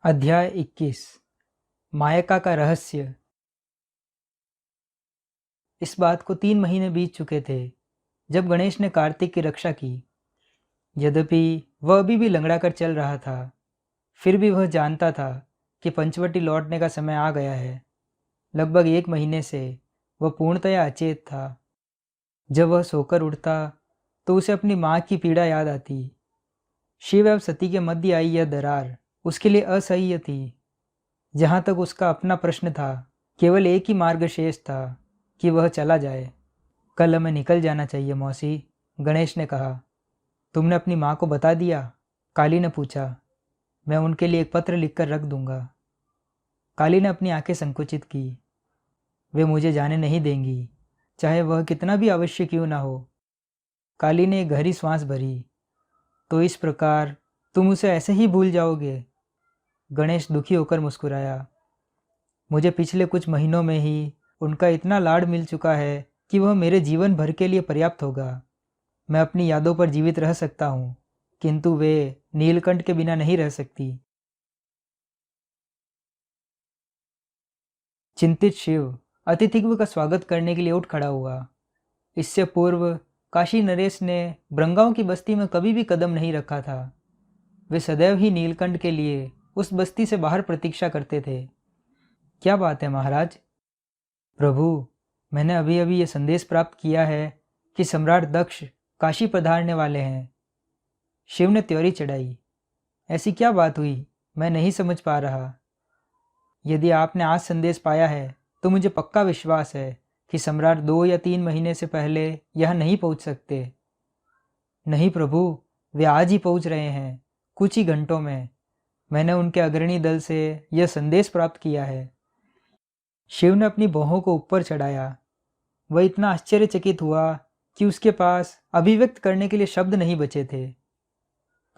अध्याय 21 मायका का रहस्य। इस बात को 3 महीने बीत चुके थे जब गणेश ने कार्तिक की रक्षा की। यद्यपि वह अभी भी लंगड़ा कर चल रहा था, फिर भी वह जानता था कि पंचवटी लौटने का समय आ गया है। लगभग 1 महीने से वह पूर्णतया अचेत था। जब वह सोकर उठता तो उसे अपनी माँ की पीड़ा याद आती। शिव एवं सती के मध्य आई यह दरार उसके लिए असह्य थी। जहाँ तक उसका अपना प्रश्न था, केवल एक ही मार्ग शेष था कि वह चला जाए। कल हमें निकल जाना चाहिए मौसी, गणेश ने कहा। तुमने अपनी माँ को बता दिया? काली ने पूछा। मैं उनके लिए एक पत्र लिखकर रख दूंगा। काली ने अपनी आंखें संकुचित की। वे मुझे जाने नहीं देंगी, चाहे वह कितना भी आवश्यक क्यों ना हो। काली ने एक गहरी श्वास भरी। तो इस प्रकार तुम उसे ऐसे ही भूल जाओगे? गणेश दुखी होकर मुस्कुराया। मुझे पिछले कुछ महीनों में ही उनका इतना लाड मिल चुका है कि वह मेरे जीवन भर के लिए पर्याप्त होगा। मैं अपनी यादों पर जीवित रह सकता हूँ, किंतु वे नीलकंठ के बिना नहीं रह सकती। चिंतित शिव अतिथिगृह का स्वागत करने के लिए उठ खड़ा हुआ। इससे पूर्व काशी नरेश ने ब्रंगाओं की बस्ती में कभी भी कदम नहीं रखा था। वे सदैव ही नीलकंठ के लिए उस बस्ती से बाहर प्रतीक्षा करते थे। क्या बात है महाराज? प्रभु, मैंने अभी अभी ये संदेश प्राप्त किया है कि सम्राट दक्ष काशी पधारने वाले हैं। शिव ने त्योरी चढ़ाई। ऐसी क्या बात हुई? मैं नहीं समझ पा रहा। यदि आपने आज संदेश पाया है तो मुझे पक्का विश्वास है कि सम्राट 2 या 3 महीने से पहले यहाँ नहीं पहुँच सकते। नहीं प्रभु, वे आज ही पहुँच रहे हैं, कुछ ही घंटों में। मैंने उनके अग्रणी दल से यह संदेश प्राप्त किया है। शिव ने अपनी भौहों को ऊपर चढ़ाया। वह इतना आश्चर्यचकित हुआ कि उसके पास अभिव्यक्त करने के लिए शब्द नहीं बचे थे।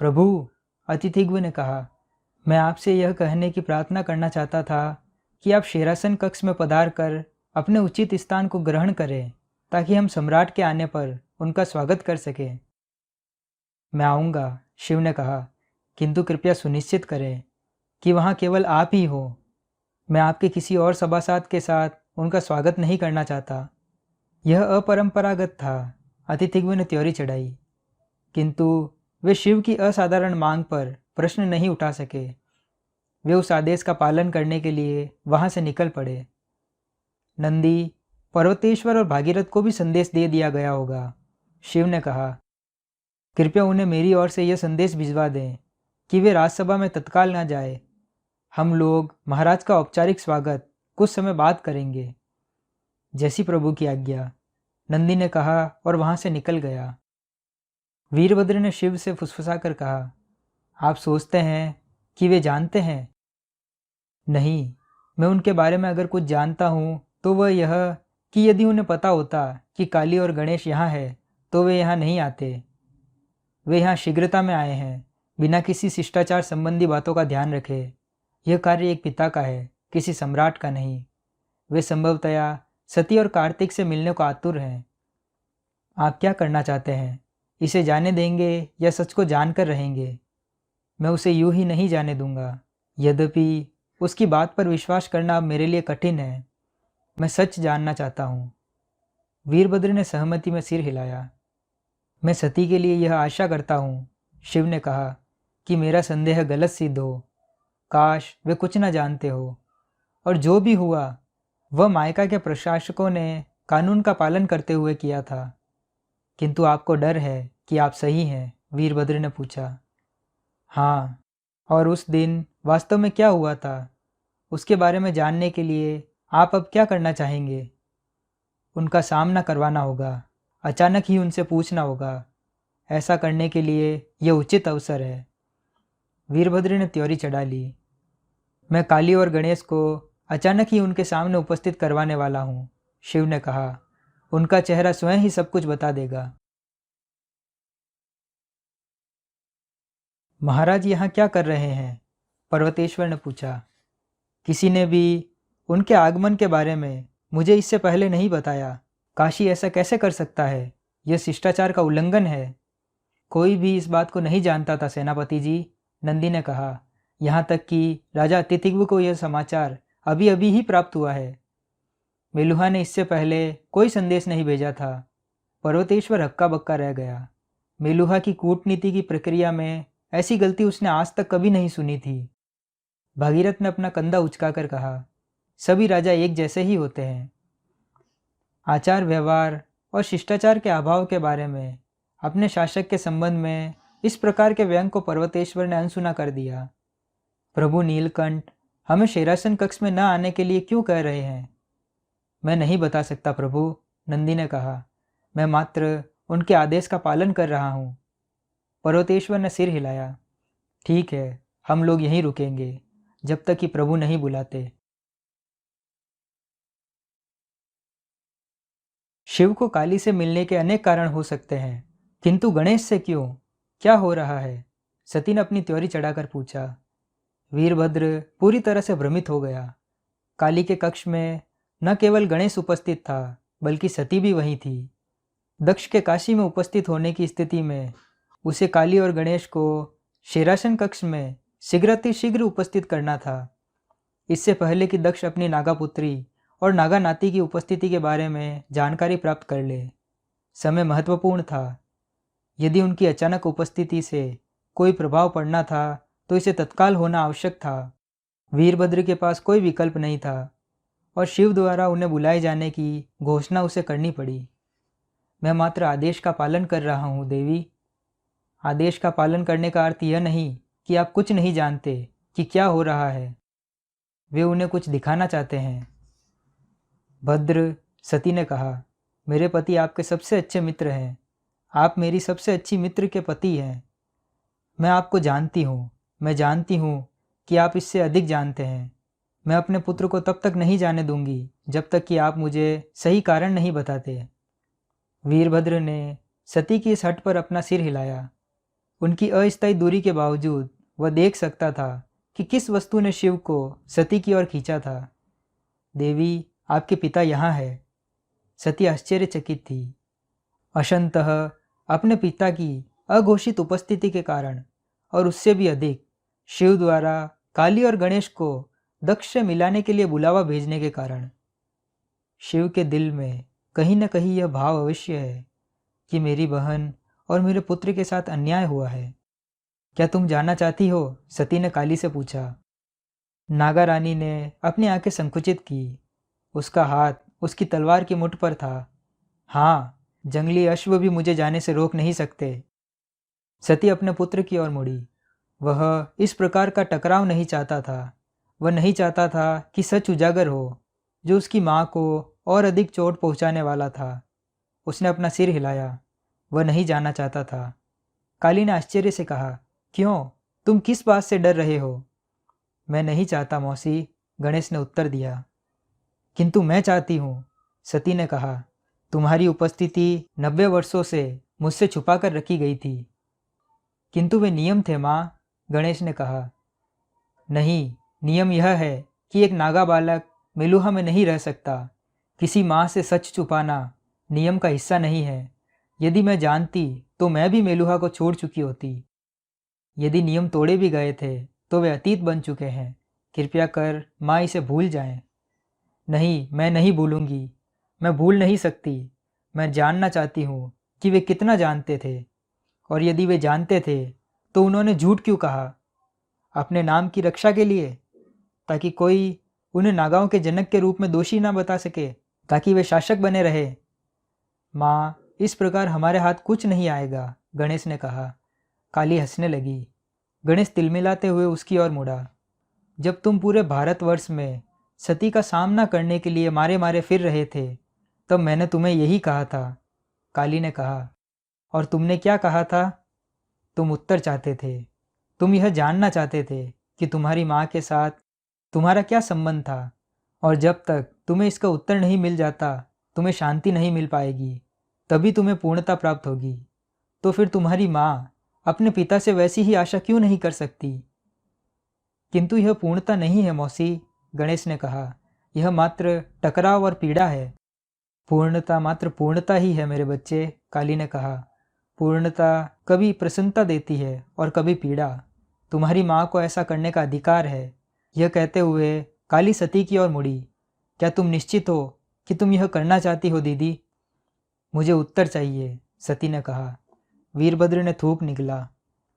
प्रभु, अतिथिगृह ने कहा, मैं आपसे यह कहने की प्रार्थना करना चाहता था कि आप शेरासन कक्ष में पधार कर अपने उचित स्थान को ग्रहण करें, ताकि हम सम्राट के आने पर उनका स्वागत कर सकें। मैं आऊँगा, शिव ने कहा, किंतु कृपया सुनिश्चित करें कि वहाँ केवल आप ही हो। मैं आपके किसी और सभासद के साथ उनका स्वागत नहीं करना चाहता। यह अपरंपरागत था, अतिथिगृह ने त्योरी चढ़ाई। किंतु वे शिव की असाधारण मांग पर प्रश्न नहीं उठा सके। वे उस आदेश का पालन करने के लिए वहां से निकल पड़े। नंदी, पर्वतेश्वर और भागीरथ को भी संदेश दे दिया गया होगा, शिव ने कहा। कृपया उन्हें मेरी ओर से यह संदेश भिजवा दें कि वे राजसभा में तत्काल न जाए। हम लोग महाराज का औपचारिक स्वागत कुछ समय बाद करेंगे। जैसी प्रभु की आज्ञा, नंदी ने कहा और वहां से निकल गया। वीरभद्र ने शिव से फुसफुसाकर कहा, आप सोचते हैं कि वे जानते हैं? नहीं, मैं उनके बारे में अगर कुछ जानता हूँ तो वह यह कि यदि उन्हें पता होता कि काली और गणेश यहाँ है तो वे यहाँ नहीं आते। वे यहाँ शीघ्रता में आए हैं, बिना किसी शिष्टाचार संबंधी बातों का ध्यान रखे। यह कार्य एक पिता का है, किसी सम्राट का नहीं। वे संभवतया सती और कार्तिक से मिलने को आतुर हैं। आप क्या करना चाहते हैं? इसे जाने देंगे या सच को जानकर रहेंगे? मैं उसे यूं ही नहीं जाने दूंगा। यद्यपि उसकी बात पर विश्वास करना अब मेरे लिए कठिन है। मैं सच जानना चाहता हूँ। वीरभद्र ने सहमति में सिर हिलाया। मैं सती के लिए यह आशा करता हूँ, शिव ने कहा, कि मेरा संदेह गलत सिद्ध हो। काश वे कुछ न जानते हो। और जो भी हुआ वह मायका के प्रशासकों ने कानून का पालन करते हुए किया था। किंतु आपको डर है कि आप सही हैं? वीरभद्र ने पूछा। हाँ, और उस दिन वास्तव में क्या हुआ था, उसके बारे में जानने के लिए आप अब क्या करना चाहेंगे? उनका सामना करवाना होगा, अचानक ही उनसे पूछना होगा। ऐसा करने के लिए यह उचित अवसर है। वीरभद्र ने त्योरी चढ़ा ली। मैं काली और गणेश को अचानक ही उनके सामने उपस्थित करवाने वाला हूँ, शिव ने कहा। उनका चेहरा स्वयं ही सब कुछ बता देगा। महाराज यहाँ क्या कर रहे हैं? पर्वतेश्वर ने पूछा। किसी ने भी उनके आगमन के बारे में मुझे इससे पहले नहीं बताया। काशी ऐसा कैसे कर सकता है? यह शिष्टाचार का उल्लंघन है। कोई भी इस बात को नहीं जानता था सेनापति जी, नंदी ने कहा। यहाँ तक कि राजा अतिथिग्व को यह समाचार अभी अभी ही प्राप्त हुआ है। मेलुहा ने इससे पहले कोई संदेश नहीं भेजा था। पर्वतेश्वर हक्का बक्का रह गया। मेलुहा की कूटनीति की प्रक्रिया में ऐसी गलती उसने आज तक कभी नहीं सुनी थी। भागीरथ ने अपना कंधा उचकाकर कहा, सभी राजा एक जैसे ही होते हैं। आचार व्यवहार और शिष्टाचार के अभाव के बारे में अपने शासक के संबंध में इस प्रकार के व्यंग को पर्वतेश्वर ने अनसुना कर दिया। प्रभु नीलकंठ हमें शेरासन कक्ष में न आने के लिए क्यों कह रहे हैं? मैं नहीं बता सकता प्रभु, नंदी ने कहा। मैं मात्र उनके आदेश का पालन कर रहा हूँ। पर्वतेश्वर ने सिर हिलाया। ठीक है, हम लोग यहीं रुकेंगे जब तक कि प्रभु नहीं बुलाते। शिव को काली से मिलने के अनेक कारण हो सकते हैं, किंतु गणेश से क्यों? क्या हो रहा है? सती ने अपनी त्योरी चढ़ाकर पूछा। वीरभद्र पूरी तरह से भ्रमित हो गया। काली के कक्ष में न केवल गणेश उपस्थित था, बल्कि सती भी वहीं थी। दक्ष के काशी में उपस्थित होने की स्थिति में उसे काली और गणेश को शेरासन कक्ष में शीघ्रातिशीघ्र उपस्थित करना था। इससे पहले कि दक्ष अपनी नागापुत्री और नागा नाती की उपस्थिति के बारे में जानकारी प्राप्त कर ले। समय महत्वपूर्ण था। यदि उनकी अचानक उपस्थिति से कोई प्रभाव पड़ना था तो इसे तत्काल होना आवश्यक था। वीरभद्र के पास कोई विकल्प नहीं था और शिव द्वारा उन्हें बुलाए जाने की घोषणा उसे करनी पड़ी। मैं मात्र आदेश का पालन कर रहा हूँ देवी। आदेश का पालन करने का अर्थ यह नहीं कि आप कुछ नहीं जानते कि क्या हो रहा है। वे उन्हें कुछ दिखाना चाहते हैं। भद्र, सती ने कहा, मेरे पति आपके सबसे अच्छे मित्र हैं। आप मेरी सबसे अच्छी मित्र के पति हैं। मैं आपको जानती हूँ। मैं जानती हूँ कि आप इससे अधिक जानते हैं। मैं अपने पुत्र को तब तक नहीं जाने दूंगी जब तक कि आप मुझे सही कारण नहीं बताते। वीरभद्र ने सती की इस हट पर अपना सिर हिलाया। उनकी अस्थायी दूरी के बावजूद वह देख सकता था कि किस वस्तु ने शिव को सती की ओर खींचा था। देवी, आपके पिता यहाँ है। सती आश्चर्यचकित थी। अशंतः अपने पिता की अघोषित उपस्थिति के कारण और उससे भी अधिक शिव द्वारा काली और गणेश को दक्ष से मिलाने के लिए बुलावा भेजने के कारण शिव के दिल में कहीं न कहीं यह भाव अवश्य है कि मेरी बहन और मेरे पुत्र के साथ अन्याय हुआ है। क्या तुम जानना चाहती हो? सती ने काली से पूछा। नागा रानी ने अपनी आंखें संकुचित की। उसका हाथ उसकी तलवार की मुठ पर था। हाँ, जंगली अश्व भी मुझे जाने से रोक नहीं सकते। सती अपने पुत्र की ओर मुड़ी। वह इस प्रकार का टकराव नहीं चाहता था। वह नहीं चाहता था कि सच उजागर हो, जो उसकी माँ को और अधिक चोट पहुँचाने वाला था। उसने अपना सिर हिलाया। वह नहीं जानना चाहता था। काली ने आश्चर्य से कहा, क्यों? तुम किस बात से डर रहे हो? मैं नहीं चाहता मौसी, गणेश ने उत्तर दिया। किंतु मैं चाहती हूँ, सती ने कहा। तुम्हारी उपस्थिति 90 वर्षों से मुझसे छुपा कर रखी गई थी। किंतु वे नियम थे माँ, गणेश ने कहा। नहीं, नियम यह है कि एक नागा बालक मेलुहा में नहीं रह सकता। किसी माँ से सच छुपाना नियम का हिस्सा नहीं है। यदि मैं जानती तो मैं भी मेलुहा को छोड़ चुकी होती। यदि नियम तोड़े भी गए थे तो वे अतीत बन चुके हैं। कृपया कर माँ इसे भूल जाएं। नहीं, मैं नहीं भूलूंगी। मैं भूल नहीं सकती। मैं जानना चाहती हूँ कि वे कितना जानते थे, और यदि वे जानते थे तो उन्होंने झूठ क्यों कहा? अपने नाम की रक्षा के लिए, ताकि कोई उन्हें नागाओं के जनक के रूप में दोषी ना बता सके, ताकि वे शासक बने रहे। माँ, इस प्रकार हमारे हाथ कुछ नहीं आएगा, गणेश ने कहा। काली हंसने लगी। गणेश तिलमिलाते हुए उसकी ओर मुड़ा। जब तुम पूरे भारतवर्ष में सती का सामना करने के लिए मारे मारे फिर रहे थे, तब मैंने तुम्हें यही कहा था, काली ने कहा। और तुमने क्या कहा था? तुम उत्तर चाहते थे। तुम यह जानना चाहते थे कि तुम्हारी माँ के साथ तुम्हारा क्या संबंध था, और जब तक तुम्हें इसका उत्तर नहीं मिल जाता, तुम्हें शांति नहीं मिल पाएगी। तभी तुम्हें पूर्णता प्राप्त होगी। तो फिर तुम्हारी माँ अपने पिता से वैसी ही आशा क्यों नहीं कर सकती? किंतु यह पूर्णता नहीं है मौसी, गणेश ने कहा। यह मात्र टकराव और पीड़ा है। पूर्णता मात्र पूर्णता ही है मेरे बच्चे, काली ने कहा। पूर्णता कभी प्रसन्नता देती है और कभी पीड़ा। तुम्हारी माँ को ऐसा करने का अधिकार है। यह कहते हुए काली सती की ओर मुड़ी। क्या तुम निश्चित हो कि तुम यह करना चाहती हो दीदी? मुझे उत्तर चाहिए, सती ने कहा। वीरभद्र ने थूक निकला।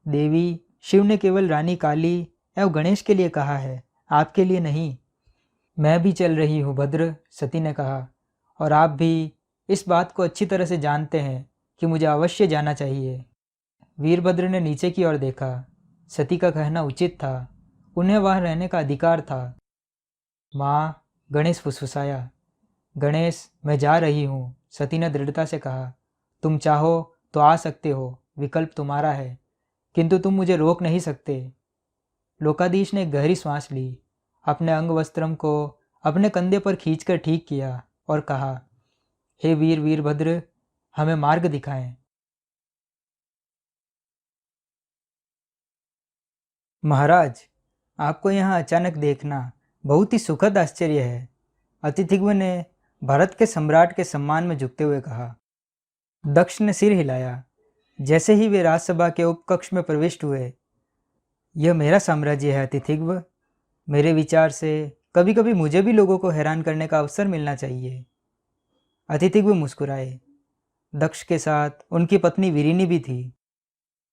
देवी, शिव ने केवल रानी काली एवं गणेश के लिए कहा है, आपके लिए नहीं। मैं भी चल रही हूँ भद्र, सती ने कहा, और आप भी इस बात को अच्छी तरह से जानते हैं कि मुझे अवश्य जाना चाहिए। वीरभद्र ने नीचे की ओर देखा। सती का कहना उचित था, उन्हें वहाँ रहने का अधिकार था। माँ, गणेश फुसफुसाया। गणेश, मैं जा रही हूँ, सती ने दृढ़ता से कहा। तुम चाहो तो आ सकते हो, विकल्प तुम्हारा है, किंतु तुम मुझे रोक नहीं सकते। लोकाधीश ने एक गहरी सांस ली, अपने अंग वस्त्रम को अपने कंधे पर खींचकर ठीक किया और कहा, हे वीर वीरभद्र, हमें मार्ग दिखाएं। महाराज, आपको यहाँ अचानक देखना बहुत ही सुखद आश्चर्य है, अतिथिगण ने भारत के सम्राट के सम्मान में झुकते हुए कहा। दक्ष ने सिर हिलाया। जैसे ही वे राजसभा के उपकक्ष में प्रविष्ट हुए, यह मेरा साम्राज्य है अतिथिगण। मेरे विचार से कभी कभी मुझे भी लोगों को हैरान करने का अवसर मिलना चाहिए। अतिथिगण मुस्कुराए। दक्ष के साथ उनकी पत्नी वीरिनी भी थी।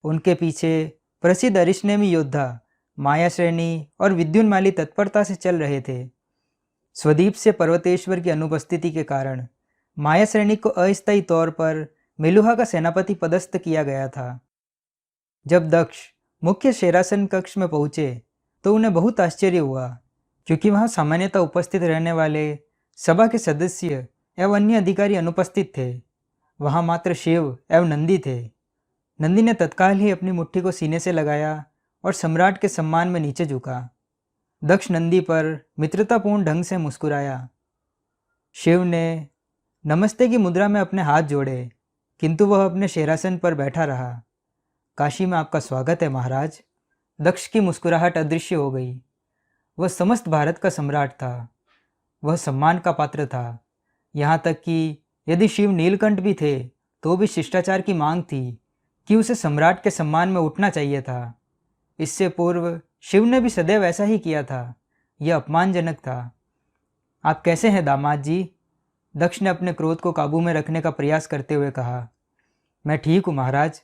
उनके पीछे प्रसिद्ध अरिष्नेमी योद्धा मायाश्रेणी और विद्युन्माली तत्परता से चल रहे थे। स्वदीप से पर्वतेश्वर की अनुपस्थिति के कारण मायाश्रेणी को अस्थायी तौर पर मेलुहा का सेनापति पदस्थ किया गया था। जब दक्ष मुख्य शेरासन कक्ष में पहुंचे तो उन्हें बहुत आश्चर्य हुआ, क्योंकि वहां सामान्यतः उपस्थित रहने वाले सभा के सदस्य एवं अन्य अधिकारी अनुपस्थित थे। वहां मात्र शिव एवं नंदी थे। नंदी ने तत्काल ही अपनी मुट्ठी को सीने से लगाया और सम्राट के सम्मान में नीचे झुका। दक्ष नंदी पर मित्रतापूर्ण ढंग से मुस्कुराया। शिव ने नमस्ते की मुद्रा में अपने हाथ जोड़े, किंतु वह अपने शेरासन पर बैठा रहा। काशी में आपका स्वागत है महाराज। दक्ष की मुस्कुराहट अदृश्य हो गई। वह समस्त भारत का सम्राट था। वह सम्मान का पात्र था। यहाँ तक कि यदि शिव नीलकंठ भी थे तो भी शिष्टाचार की मांग थी कि उसे सम्राट के सम्मान में उठना चाहिए था। इससे पूर्व शिव ने भी सदैव ऐसा ही किया था। यह अपमानजनक था। आप कैसे हैं दामाद जी? दक्ष ने अपने क्रोध को काबू में रखने का प्रयास करते हुए कहा। मैं ठीक हूँ महाराज,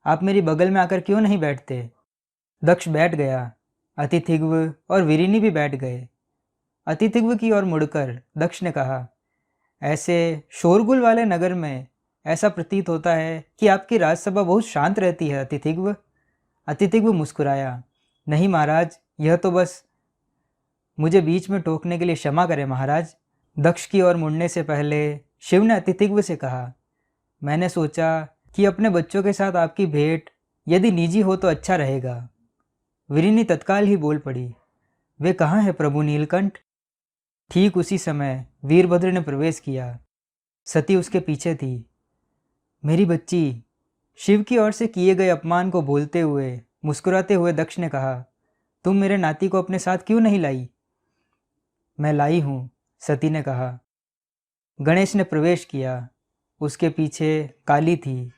आप मेरी बगल में आकर क्यों नहीं बैठते? दक्ष बैठ गया। अतिथिगण और वीरिनी भी बैठ गए। अतिथिगण की ओर मुड़कर दक्ष ने कहा, ऐसे शोरगुल वाले नगर में ऐसा प्रतीत होता है कि आपकी राजसभा बहुत शांत रहती है अतिथिगण। अतिथिगण मुस्कुराया। नहीं महाराज, यह तो बस मुझे बीच में टोकने के लिए क्षमा करें महाराज। दक्ष की ओर मुड़ने से पहले शिव ने अतिथिगण से कहा, मैंने सोचा कि अपने बच्चों के साथ आपकी भेंट यदि निजी हो तो अच्छा रहेगा। वीरिनी तत्काल ही बोल पड़ी, वे कहाँ हैं प्रभु नीलकंठ? ठीक उसी समय वीरभद्र ने प्रवेश किया। सती उसके पीछे थी। मेरी बच्ची, शिव की ओर से किए गए अपमान को भूलते हुए मुस्कुराते हुए दक्ष ने कहा, तुम मेरे नाती को अपने साथ क्यों नहीं लाई? मैं लाई हूँ, सती ने कहा। गणेश ने प्रवेश किया। उसके पीछे काली थी।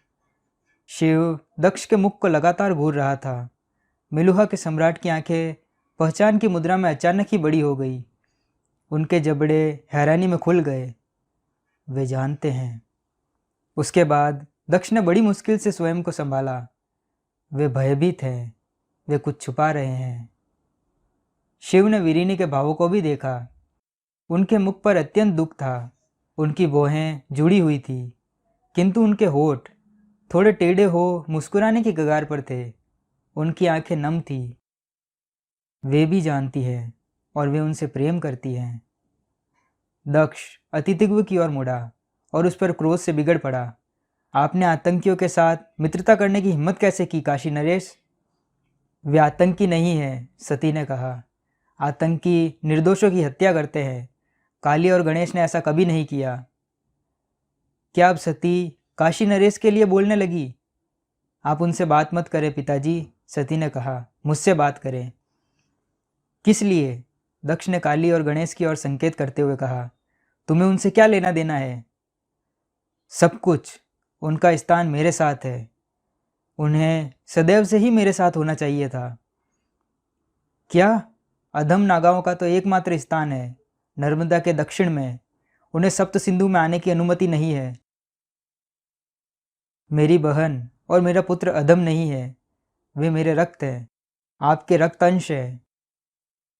शिव दक्ष के मुख को लगातार घूर रहा था। मेलुहा के सम्राट की आंखें पहचान की मुद्रा में अचानक ही बड़ी हो गई। उनके जबड़े हैरानी में खुल गए। वे जानते हैं। उसके बाद दक्ष ने बड़ी मुश्किल से स्वयं को संभाला। वे भयभीत हैं। वे कुछ छुपा रहे हैं। शिव ने वीरिनी के भावों को भी देखा। उनके मुख पर अत्यंत दुख था। उनकी भौहें जुड़ी हुई थी, किंतु उनके होठ थोड़े टेढ़े हो मुस्कुराने की कगार पर थे। उनकी आंखें नम थी। वे भी जानती है और वे उनसे प्रेम करती हैं। दक्ष अतिथिगण की ओर मुड़ा और उस पर क्रोध से बिगड़ पड़ा। आपने आतंकियों के साथ मित्रता करने की हिम्मत कैसे की काशी नरेश? वे आतंकी नहीं हैं, सती ने कहा। आतंकी निर्दोषों की हत्या करते हैं। काली और गणेश ने ऐसा कभी नहीं किया। क्या अब सती काशी नरेश के लिए बोलने लगी? आप उनसे बात मत करें पिताजी, सती ने कहा। मुझसे बात करें। किस लिए? दक्ष ने काली और गणेश की ओर संकेत करते हुए कहा। तुम्हें उनसे क्या लेना देना है? सब कुछ। उनका स्थान मेरे साथ है। उन्हें सदैव से ही मेरे साथ होना चाहिए था। क्या? अधम नागाओं का तो एकमात्र स्थान है, नर्मदा के दक्षिण में। उन्हें सप्त सिंधु में आने की अनुमति नहीं है। मेरी बहन और मेरा पुत्र अधम नहीं है, वे मेरे रक्त हैं, आपके रक्त अंश है।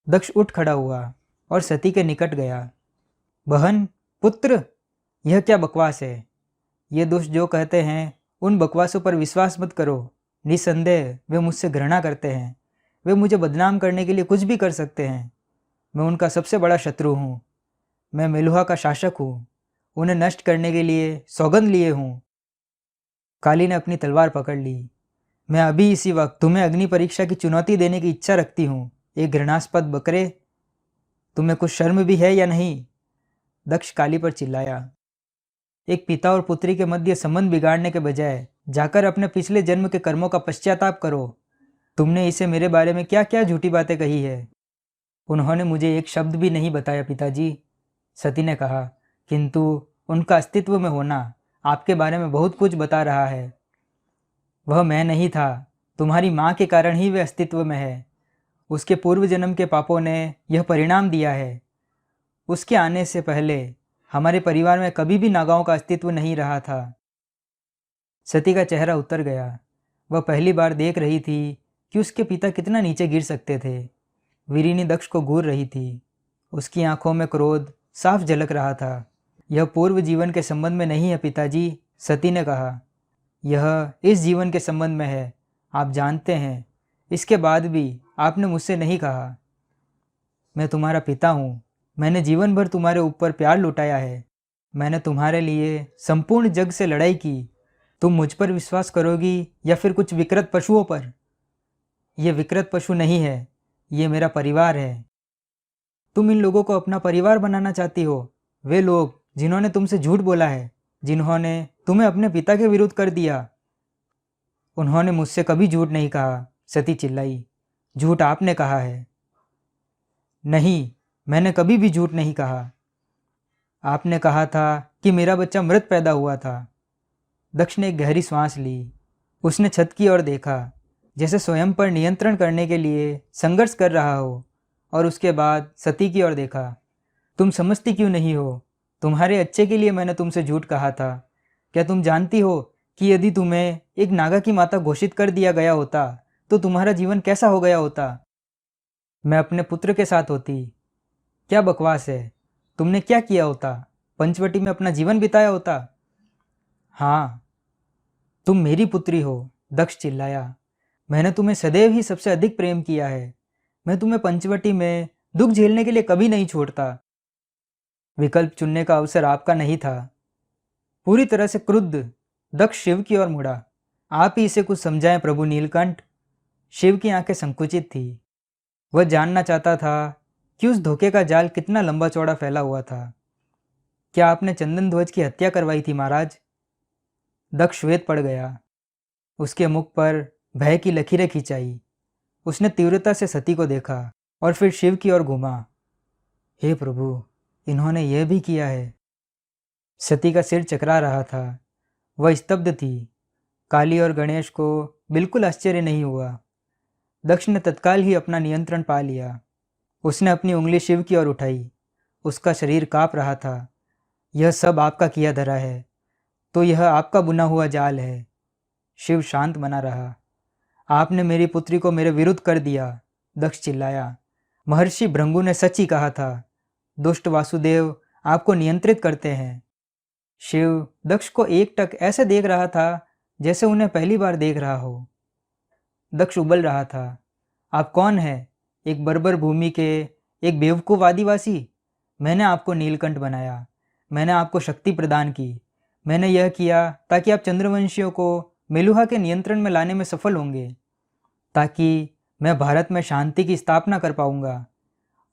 दक्ष उठ खड़ा हुआ और सती के निकट गया। बहन, पुत्र, यह क्या बकवास है? ये दुष्ट जो कहते हैं उन बकवासों पर विश्वास मत करो। निसंदेह वे मुझसे घृणा करते हैं। वे मुझे बदनाम करने के लिए कुछ भी कर सकते हैं। मैं उनका सबसे बड़ा शत्रु हूँ। मैं मेलुहा का शासक हूँ। उन्हें नष्ट करने के लिए सौगंध लिए हूँ। काली ने अपनी तलवार पकड़ ली। मैं अभी इसी वक्त तुम्हें अग्नि परीक्षा की चुनौती देने की इच्छा रखती हूँ। एक घृणास्पद बकरे, तुम्हें कुछ शर्म भी है या नहीं? दक्ष काली पर चिल्लाया। एक पिता और पुत्री के मध्य संबंध बिगाड़ने के बजाय जाकर अपने पिछले जन्म के कर्मों का पश्चाताप करो। तुमने इसे मेरे बारे में क्या क्या झूठी बातें कही है? उन्होंने मुझे एक शब्द भी नहीं बताया पिताजी, सती ने कहा, किंतु उनका अस्तित्व में होना आपके बारे में बहुत कुछ बता रहा है। वह मैं नहीं था, तुम्हारी माँ के कारण ही वे अस्तित्व में है। उसके पूर्व जन्म के पापों ने यह परिणाम दिया है। उसके आने से पहले हमारे परिवार में कभी भी नागाओं का अस्तित्व नहीं रहा था। सती का चेहरा उतर गया। वह पहली बार देख रही थी कि उसके पिता कितना नीचे गिर सकते थे। वीरिनी दक्ष को घूर रही थी। उसकी आंखों में क्रोध साफ झलक रहा था। यह पूर्व जीवन के संबंध में नहीं है पिताजी, सती ने कहा। यह इस जीवन के संबंध में है, आप जानते हैं। इसके बाद भी आपने मुझसे नहीं कहा। मैं तुम्हारा पिता हूँ। मैंने जीवन भर तुम्हारे ऊपर प्यार लुटाया है। मैंने तुम्हारे लिए संपूर्ण जग से लड़ाई की। तुम मुझ पर विश्वास करोगी या फिर कुछ विकृत पशुओं पर? ये विकृत पशु नहीं है, ये मेरा परिवार है। तुम इन लोगों को अपना परिवार बनाना चाहती हो। वे लोग जिन्होंने तुमसे झूठ बोला है, जिन्होंने तुम्हें अपने पिता के विरुद्ध कर दिया। उन्होंने मुझसे कभी झूठ नहीं कहा, सती चिल्लाई। झूठ आपने कहा है। नहीं, मैंने कभी भी झूठ नहीं कहा। आपने कहा था कि मेरा बच्चा मृत पैदा हुआ था। दक्ष ने एक गहरी सांस ली। उसने छत की ओर देखा, जैसे स्वयं पर नियंत्रण करने के लिए संघर्ष कर रहा हो, और उसके बाद सती की ओर देखा। तुम समझती क्यों नहीं हो? तुम्हारे अच्छे के लिए मैंने तुमसे झूठ कहा था। क्या तुम जानती हो कि यदि तुम्हें एक नागा की माता घोषित कर दिया गया होता तो तुम्हारा जीवन कैसा हो गया होता? मैं अपने पुत्र के साथ होती। क्या बकवास है? तुमने क्या किया होता? पंचवटी में अपना जीवन बिताया होता? हाँ, तुम मेरी पुत्री हो, दक्ष चिल्लाया। मैंने तुम्हें सदैव ही सबसे अधिक प्रेम किया है। मैं तुम्हें पंचवटी में दुख झेलने के लिए कभी नहीं छोड़ता। विकल्प चुनने का अवसर आपका नहीं था। पूरी तरह से क्रुद्ध दक्ष शिव की ओर मुड़ा। आप ही इसे कुछ समझाएं प्रभु नीलकंठ। शिव की आंखें संकुचित थी। वह जानना चाहता था कि उस धोखे का जाल कितना लंबा चौड़ा फैला हुआ था। क्या आपने चंदन ध्वज की हत्या करवाई थी महाराज? दक्ष श्वेत पड़ गया। उसके मुख पर भय की लकीरें खिंचाई। उसने तीव्रता से सती को देखा और फिर शिव की ओर घूमा। हे प्रभु, इन्होंने यह भी किया है। सती का सिर चकरा रहा था। वह स्तब्ध थी। काली और गणेश को बिल्कुल आश्चर्य नहीं हुआ। दक्ष ने तत्काल ही अपना नियंत्रण पा लिया। उसने अपनी उंगली शिव की ओर उठाई। उसका शरीर काँप रहा था। यह सब आपका किया धरा है, तो यह आपका बुना हुआ जाल है। शिव शांत बना रहा। आपने मेरी पुत्री को मेरे विरुद्ध कर दिया, दक्ष चिल्लाया। महर्षि भृंगु ने सच ही कहा था। दुष्ट वासुदेव आपको नियंत्रित करते हैं। शिव दक्ष को एकटक ऐसे देख रहा था जैसे उन्हें पहली बार देख रहा हो। दक्ष उबल रहा था। आप कौन हैं? एक बर्बर भूमि के एक बेवकूफ़ आदिवासी? मैंने आपको नीलकंठ बनाया। मैंने आपको शक्ति प्रदान की। मैंने यह किया ताकि आप चंद्रवंशियों को मेलुहा के नियंत्रण में लाने में सफल होंगे, ताकि मैं भारत में शांति की स्थापना कर पाऊंगा।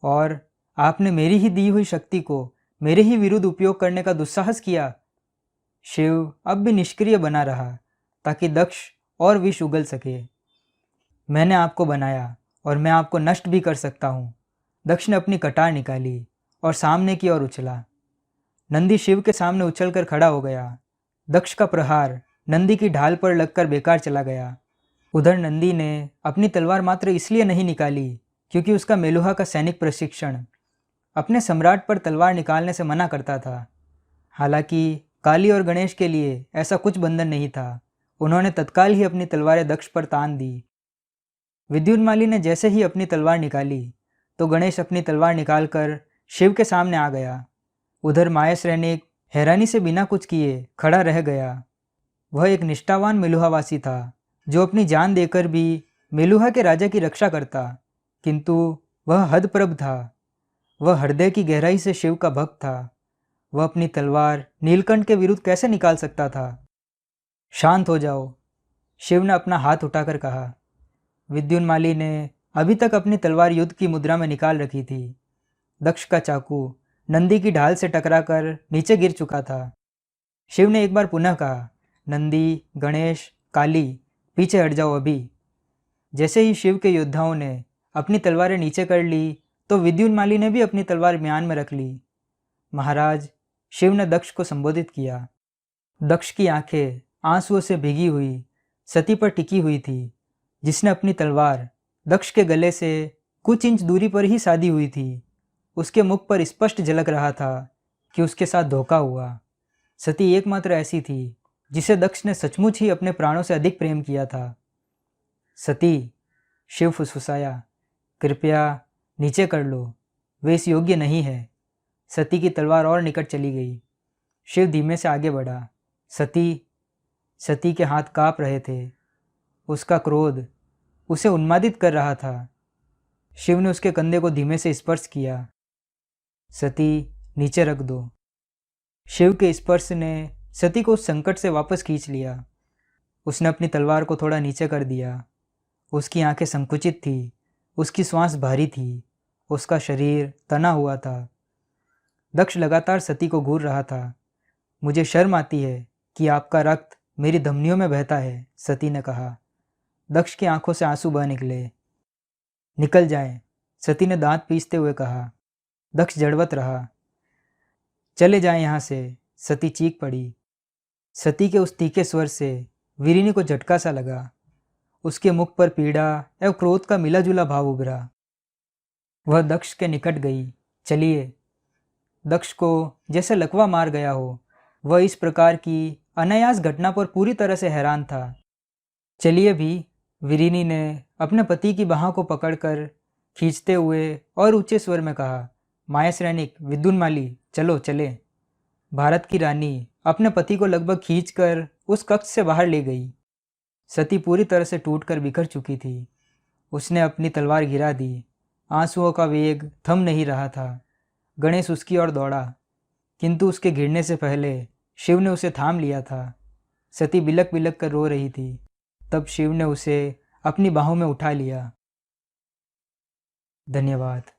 और आपने मेरी ही दी हुई शक्ति को मेरे ही विरुद्ध उपयोग करने का दुस्साहस किया। शिव अब भी निष्क्रिय बना रहा ताकि दक्ष और विष उगल सके। मैंने आपको बनाया और मैं आपको नष्ट भी कर सकता हूँ। दक्ष ने अपनी कटार निकाली और सामने की ओर उछला। नंदी शिव के सामने उछलकर खड़ा हो गया। दक्ष का प्रहार नंदी की ढाल पर लगकर बेकार चला गया। उधर नंदी ने अपनी तलवार मात्र इसलिए नहीं निकाली क्योंकि उसका मेलुहा का सैनिक प्रशिक्षण अपने सम्राट पर तलवार निकालने से मना करता था। हालांकि काली और गणेश के लिए ऐसा कुछ बंधन नहीं था। उन्होंने तत्काल ही अपनी तलवारें दक्ष पर तान दी। विद्युन्माली ने जैसे ही अपनी तलवार निकाली तो गणेश अपनी तलवार निकालकर शिव के सामने आ गया। उधर माहेश्वरनिक हैरानी से बिना कुछ किए खड़ा रह गया। वह एक निष्ठावान मेलुहावासी था जो अपनी जान देकर भी मेलुहा के राजा की रक्षा करता, किंतु वह हदप्रभ था। वह हृदय की गहराई से शिव का भक्त था। वह अपनी तलवार नीलकंठ के विरुद्ध कैसे निकाल सकता था? शांत हो जाओ, शिव ने अपना हाथ उठाकर कहा। विद्युन्माली ने अभी तक अपनी तलवार युद्ध की मुद्रा में निकाल रखी थी। दक्ष का चाकू नंदी की ढाल से टकराकर नीचे गिर चुका था। शिव ने एक बार पुनः कहा, नंदी, गणेश, काली, पीछे हट जाओ अभी। जैसे ही शिव के योद्धाओं ने अपनी तलवारें नीचे कर ली तो विद्युन्माली ने भी अपनी तलवार म्यान में रख ली। महाराज, शिव ने दक्ष को संबोधित किया। दक्ष की आंखें आंसुओं से भीगी हुई सती पर टिकी हुई थी, जिसने अपनी तलवार दक्ष के गले से कुछ इंच दूरी पर ही साधी हुई थी। उसके मुख पर स्पष्ट झलक रहा था कि उसके साथ धोखा हुआ। सती एकमात्र ऐसी थी जिसे दक्ष ने सचमुच ही अपने प्राणों से अधिक प्रेम किया था। सती, शिव फुसफुसाया, कृपया नीचे कर लो, वे इस योग्य नहीं है। सती की तलवार और निकट चली गई। शिव धीमे से आगे बढ़ा। सती के हाथ कांप रहे थे। उसका क्रोध उसे उन्मादित कर रहा था। शिव ने उसके कंधे को धीमे से स्पर्श किया। सती, नीचे रख दो। शिव के स्पर्श ने सती को उस संकट से वापस खींच लिया। उसने अपनी तलवार को थोड़ा नीचे कर दिया। उसकी आंखें संकुचित थी, उसकी श्वास भारी थी, उसका शरीर तना हुआ था। दक्ष लगातार सती को घूर रहा था। मुझे शर्म आती है कि आपका रक्त मेरी धमनियों में बहता है, सती ने कहा। दक्ष की आंखों से आंसू बह निकले। निकल जाएं, सती ने दांत पीसते हुए कहा। दक्ष जड़वत रहा। चले जाएं यहाँ से, सती चीख पड़ी। सती के उस तीखे स्वर से वीरिनी को झटका सा लगा। उसके मुख पर पीड़ा एवं क्रोध का मिला जुला भाव उभरा। वह दक्ष के निकट गई। चलिए। दक्ष को जैसे लकवा मार गया हो। वह इस प्रकार की अनायास घटना पर पूरी तरह से हैरान था। चलिए भी, वीरिनी ने अपने पति की बाहों को पकड़कर खींचते हुए और ऊंचे स्वर में कहा। माहेश्वरनिक, विद्युन्माली, चलो चले। भारत की रानी अपने पति को लगभग खींचकर उस कक्ष से बाहर ले गई। सती पूरी तरह से टूटकर बिखर चुकी थी। उसने अपनी तलवार गिरा दी। आंसुओं का वेग थम नहीं रहा था। गणेश उसकी ओर दौड़ा, किंतु उसके गिरने से पहले शिव ने उसे थाम लिया था। सती बिलक बिलक कर रो रही थी। तब शिव ने उसे अपनी बाहों में उठा लिया। धन्यवाद।